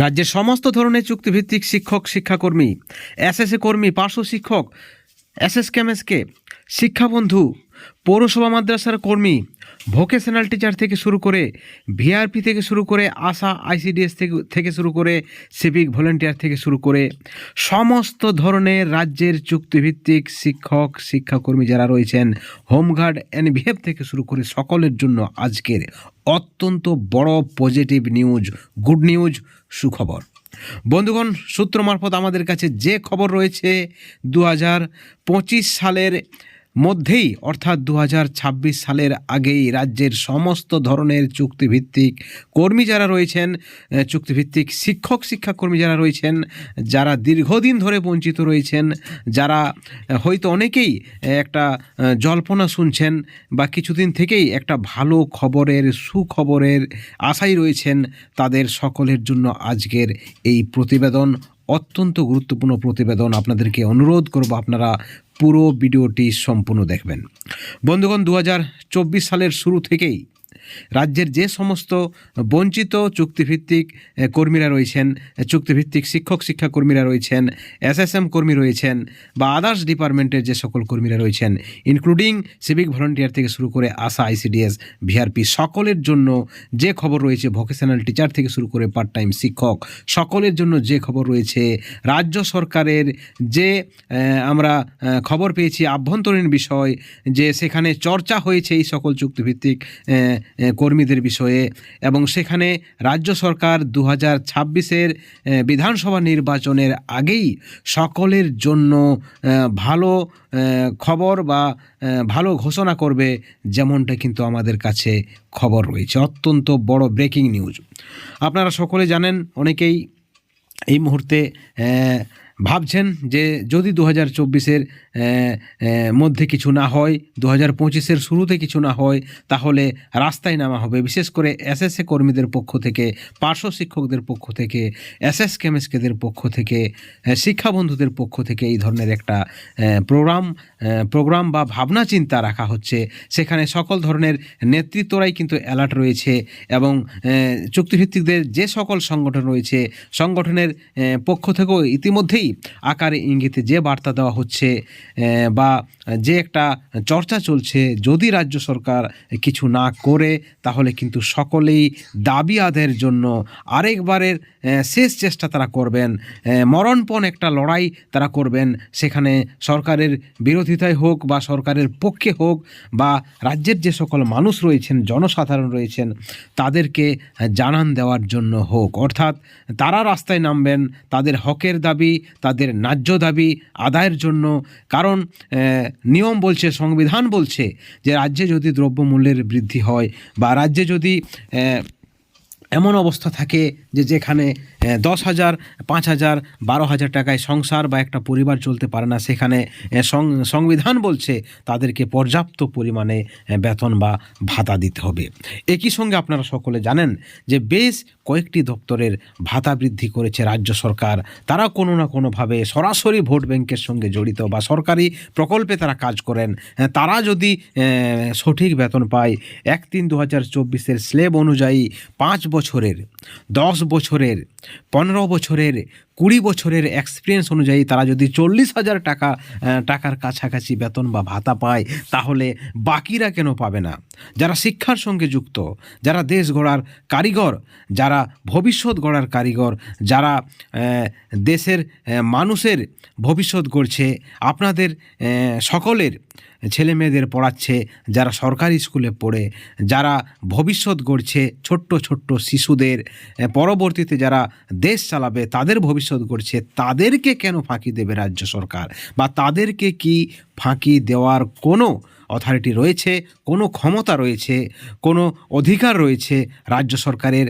রাজ্যের সমস্ত ধরনের চুক্তিভিত্তিক শিক্ষক শিক্ষাকর্মী, এসএসএ কর্মী, পার্শ্ব শিক্ষক, এসএসকেএমএসকে, শিক্ষাবন্ধু, পৌরসভা মাদ্রাসার কর্মী, ভোকেশনাল টিচার থেকে শুরু করে ভিআরপি থেকে শুরু করে আশা, আইসিডিএস থেকে শুরু করে সিভিক ভলেন্টিয়ার থেকে শুরু করে সমস্ত ধরনের রাজ্যের চুক্তিভিত্তিক শিক্ষক শিক্ষাকর্মী যারা রয়েছেন, হোমগার্ড, এনভিএফ থেকে শুরু করে সকলের জন্য আজকের অত্যন্ত বড় পজিটিভ নিউজ, গুড নিউজ, সুখবর। বন্ধুগণ, সূত্র মারফত আমাদের কাছে যে খবর রয়েছে 2025 সালের মধ্যেই অর্থাৎ 2026 সালের আগেই রাজ্যের সমস্ত ধরনের চুক্তিভিত্তিক কর্মী যারা রয়েছেন, চুক্তিভিত্তিক শিক্ষক শিক্ষাকর্মী যারা রয়েছেন, যারা দীর্ঘদিন ধরে বঞ্চিত রয়েছেন, যারা হয়তো অনেকেই একটা জল্পনা শুনছেন বা কিছুদিন থেকেই একটা ভালো খবরের, সুখবরের আশায় রয়েছেন, তাদের সকলের জন্য আজকের এই প্রতিবেদন অত্যন্ত গুরুত্বপূর্ণ প্রতিবেদন। আপনাদেরকে অনুরোধ করব আপনারা পুরো ভিডিওটি সম্পূর্ণ দেখবেন। বন্ধুগণ, 2024 সালের শুরু থেকেই রাজ্যের যে সমস্ত বঞ্চিত চুক্তিভিত্তিক কর্মীরা রয়েছেন, চুক্তিভিত্তিক শিক্ষক শিক্ষাকর্মীরা রয়েছেন, এসএসএম কর্মী রয়েছেন বা আদার্স ডিপার্টমেন্টের যে সকল কর্মীরা রয়েছেন, ইনক্লুডিং সিভিক ভলেন্টিয়ার থেকে শুরু করে আশা, আইসিডিএস, ভিআরপি, সকলের জন্য যে খবর রয়েছে, ভোকেশনাল টিচার থেকে শুরু করে পার্ট টাইম শিক্ষক, সকলের জন্য যে খবর রয়েছে, রাজ্য সরকারের যে আমরা খবর পেয়েছি আভ্যন্তরীণ বিষয়, যে সেখানে চর্চা হয়েছে এই সকল চুক্তিভিত্তিক কর্মীদের বিষয়ে, এবং সেখানে রাজ্য সরকার 2026-এর বিধানসভা নির্বাচনের আগেই সকলের জন্য ভালো খবর বা ভালো ঘোষণা করবে, যেমনটা কিন্তু আমাদের কাছে খবর রয়েছে। অত্যন্ত বড় ব্রেকিং নিউজ। আপনারা সকলে জানেন, অনেকেই এই মুহূর্তে ভাবছেন যে যদি 2024-এর মধ্যে কিছু না হয়, 2025-এর শুরুতে কিছু না হয়, তাহলে রাস্তায় নামা হবে। বিশেষ করে এসএসএ কর্মীদের পক্ষ থেকে, পার্শ্ব শিক্ষকদের পক্ষ থেকে, এসএসকেএমএসকেদের পক্ষ থেকে, শিক্ষাবন্ধুদের পক্ষ থেকে এই ধরনের একটা প্রোগ্রাম বা ভাবনা চিন্তা রাখা হচ্ছে। সেখানে সকল ধরনের নেতৃত্বরাই কিন্তু অ্যালার্ট রয়েছে, এবং চুক্তিভিত্তিকদের যে সকল সংগঠন রয়েছে, সংগঠনের পক্ষ থেকেও ইতিমধ্যেই আকারে ইঙ্গিতে যে বার্তা দেওয়া হচ্ছে বা যে একটা চর্চা চলছে, যদি রাজ্য সরকার কিছু না করে তাহলে কিন্তু সকলেই দাবি আদায়ের জন্য আরেকবারের শেষ চেষ্টা তারা করবেন, মরণপণ একটা লড়াই তারা করবেন। সেখানে সরকারের বিরোধিতায় হোক বা সরকারের পক্ষে হোক, বা রাজ্যের যে সকল মানুষ রয়েছেন, জনসাধারণ রয়েছেন, তাদেরকে জানান দেওয়ার জন্য হোক। অর্থাৎ তারা রাস্তায় নামবেন তাদের হকের দাবি, তাদের ন্যায্য দাবি আদায়ের জন্য। কারণ নিয়ম বলছে, সংবিধান বলছে যে রাজ্যে যদি দ্রব্যমূল্যের বৃদ্ধি হয় বা রাজ্যে যদি এমন অবস্থা থাকে যে যেখানে 10,000, 5,000, 12,000 টাকায় সংসার বা একটা পরিবার চলতে পারে না, সেখানে সংবিধান বলছে তাদেরকে পর্যাপ্ত পরিমাণে বেতন বা ভাতা দিতে হবে। একই সঙ্গে আপনারা সকলে জানেন যে বেশ কয়েকটি দপ্তরের ভাতা বৃদ্ধি করেছে রাজ্য সরকার। তারা কোনো না কোনোভাবে সরাসরি ভোট ব্যাংকের সঙ্গে জড়িত বা সরকারি প্রকল্পে তারা কাজ করেন। তারা যদি সঠিক বেতন পায়, 1/3/2024-এর স্ল্যাব অনুযায়ী 5 বছরের, 10 বছরের, 15 বছরের, 20 বছরের এক্সপিরিয়েন্স অনুযায়ী তারা যদি 40,000 টাকার কাছাকাছি বেতন বা ভাতা পায়, তাহলে বাকিরা কেন পাবে না? যারা শিক্ষার সঙ্গে যুক্ত, যারা দেশ গড়ার কারিগর, যারা ভবিষ্যৎ গড়ার কারিগর, যারা দেশের মানুষের ভবিষ্যৎ গড়ছে, আপনাদের সকলের ছেলে মেয়েদের পড়াচ্ছে, যারা সরকারি স্কুলে পড়ে, যারা ভবিষ্যৎ গড়ছে, ছোট্ট ছোট্ট শিশুদের, পরবর্তীতে যারা দেশ চালাবে তাদের ভবিষ্যৎ গড়ছে, তাদেরকে কেন ফাঁকি দেবে রাজ্য সরকার? বা তাদেরকে কি ফাঁকি দেওয়ার কোনো অথরিটি রয়েছে, কোনো ক্ষমতা রয়েছে, কোনো অধিকার রয়েছে রাজ্য সরকারের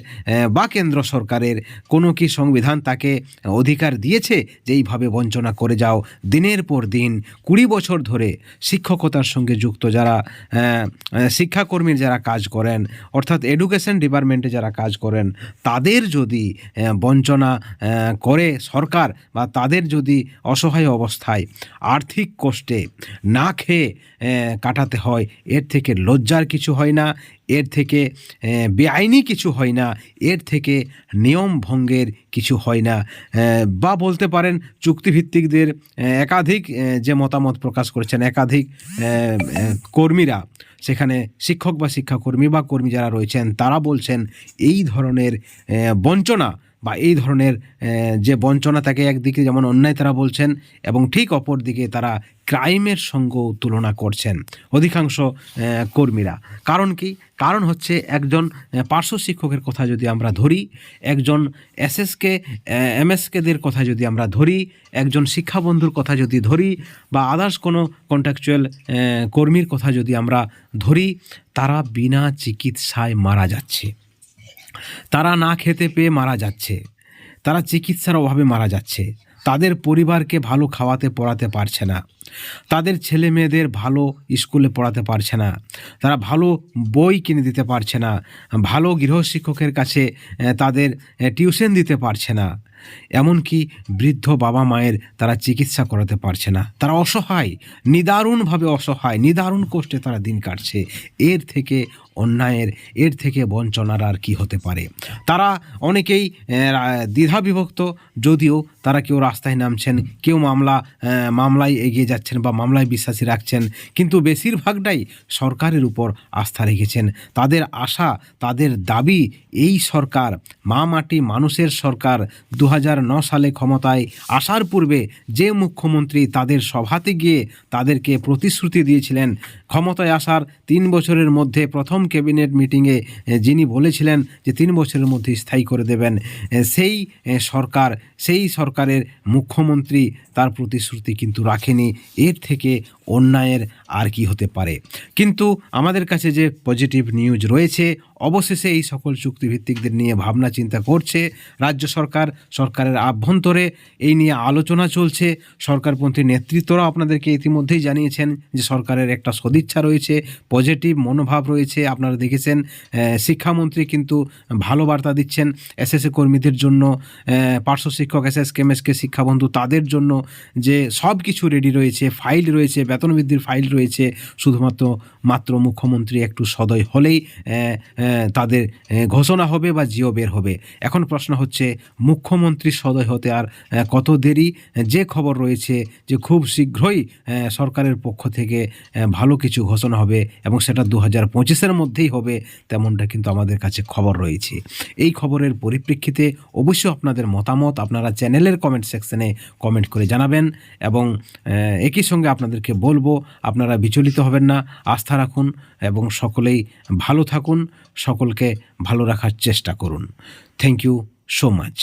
বা কেন্দ্র সরকারের? কোনো কি সংবিধান তাকে অধিকার দিয়েছে যে এইভাবে বঞ্চনা করে যাও? দিনের পর দিন 20 বছর ধরে শিক্ষকতার সঙ্গে যুক্ত যারা শিক্ষাকর্মীর যারা কাজ করেন, অর্থাৎ এডুকেশন ডিপার্টমেন্টে যারা কাজ করেন, তাদের যদি বঞ্চনা করে সরকার, বা তাদের যদি অসহায় অবস্থায় আর্থিক কষ্টে না খেয়ে কাটাতে হয়, এর থেকে লজ্জার কিছু হয় না, এর থেকে বেআইনি কিছু হয় না, এর থেকে নিয়ম ভঙ্গের কিছু হয় না। বা বলতে পারেন চুক্তিভিত্তিকদের একাধিক যে মতামত প্রকাশ করেছেন একাধিক কর্মীরা, সেখানে শিক্ষক বা শিক্ষাকর্মী বা কর্মী যারা রয়েছেন তারা বলছেন এই ধরনের বঞ্চনা বা এই ধরনের যে বঞ্চনা তাকে একদিকে যেমন অন্যায় তারা বলছেন এবং ঠিক অপর দিকে তারা ক্রাইমের সঙ্গেও তুলনা করছেন অধিকাংশ কর্মীরা। কারণ কি? কারণ হচ্ছে একজন পার্শ্ব শিক্ষকের কথা যদি আমরা ধরি, একজন এসএসকে এমএসকেদের কথা যদি আমরা ধরি, একজন শিক্ষাবন্ধুর কথা যদি ধরি বা আদার্স কোনো কন্ট্রাকচুয়াল কর্মীর কথা যদি আমরা ধরি, তারা বিনা চিকিৎসায় মারা যাচ্ছে, তারা না খেতে পেয়ে মারা যাচ্ছে, তারা চিকিৎসার অভাবে মারা যাচ্ছে, তাদের পরিবারকে ভালো খাওয়াতে পড়াতে পারছে না, তাদের ছেলে মেয়েদের ভালো স্কুলে পড়াতে পারছে না, তারা ভালো বই কিনে দিতে পারছে না, ভালো গৃহশিক্ষকের কাছে তাদের টিউশন দিতে পারছে না, এমনকি বৃদ্ধ বাবা মায়ের তারা চিকিৎসা করাতে পারছে না। তারা অসহায়, নিদারুণভাবে অসহায়, নিদারুণ কষ্টে তারা দিন কাটছে। এর থেকে অন্যায়ের, এর থেকে বঞ্চনার আর কি হতে পারে? তারা অনেকেই দ্বিধাবিভক্ত, যদিও তারা কেউ রাস্তায় নামছেন, কেউ মামলায় এগিয়ে যাচ্ছেন বা মামলায় বিশ্বাসী রাখছেন, কিন্তু বেশিরভাগটাই সরকারের উপর আস্থা রেখেছেন। তাদের আশা, তাদের দাবি এই সরকার, মা মাটি মানুষের সরকার 2009 সালে ক্ষমতায় আসার পূর্বে যে মুখ্যমন্ত্রী তাদের সভাতে গিয়ে তাদেরকে প্রতিশ্রুতি দিয়েছিলেন, ক্ষমতায় আসার 3 বছরের মধ্যে প্রথম ক্যাবিনেট মিটিংয়ে যিনি বলেছিলেন যে 3 বছরের মধ্যে স্থায়ী করে দেবেন, সেই সরকার, সেই সরকারের মুখ্যমন্ত্রী তার প্রতিশ্রুতি কিন্তু রাখেনি। এর থেকে অন্যায়ের আর কি হতে পারে? কিন্তু আমাদের কাছে যে পজিটিভ নিউজ রয়েছে, অবশেষে এই সকল চুক্তিভিত্তিকদের নিয়ে ভাবনা চিন্তা করছে রাজ্য সরকার, সরকারের আভ্যন্তরে এই নিয়ে আলোচনা চলছে। সরকারপন্থী নেতৃত্বরা আপনাদেরকে ইতিমধ্যেই জানিয়েছেন যে সরকারের একটা সদিচ্ছা রয়েছে, পজিটিভ মনোভাব রয়েছে। আপনারা দেখেছেন শিক্ষামন্ত্রী কিন্তু ভালো বার্তা দিচ্ছেন এসএসএ কর্মীদের জন্য, পার্শ্ব শিক্ষক এসএসকে এমএসকে শিক্ষাবন্ধু তাদের জন্য, যে সব কিছু রেডি রয়েছে, ফাইল রয়েছে, বেতন বৃদ্ধির ফাইল রয়েছে। শুধুমাত্র মুখ্যমন্ত্রী একটু সদয় হলেই তাদের ঘোষণা হবে বা জিও বের হবে। এখন প্রশ্ন হচ্ছে মুখ্যমন্ত্রী সদয় হতে আর কত দেরি? যে খবর রয়েছে যে খুব শীঘ্রই সরকারের পক্ষ থেকে ভালো কিছু ঘোষণা হবে এবং সেটা 2025-এর মধ্যেই হবে, তেমনটা কিন্তু আমাদের কাছে খবর রয়েছে। এই খবরের পরিপ্রেক্ষিতে অবশ্যই আপনাদের মতামত আপনারা চ্যানেলের কমেন্ট সেকশনে কমেন্ট করে জানাবেন এবং একই সঙ্গে আপনাদেরকে বলবো আপনারা বিচলিত হবেন না, আস্থা রাখুন এবং সকলেই ভালো থাকুন, সকলকে ভালো রাখার চেষ্টা করুন। Thank you so much.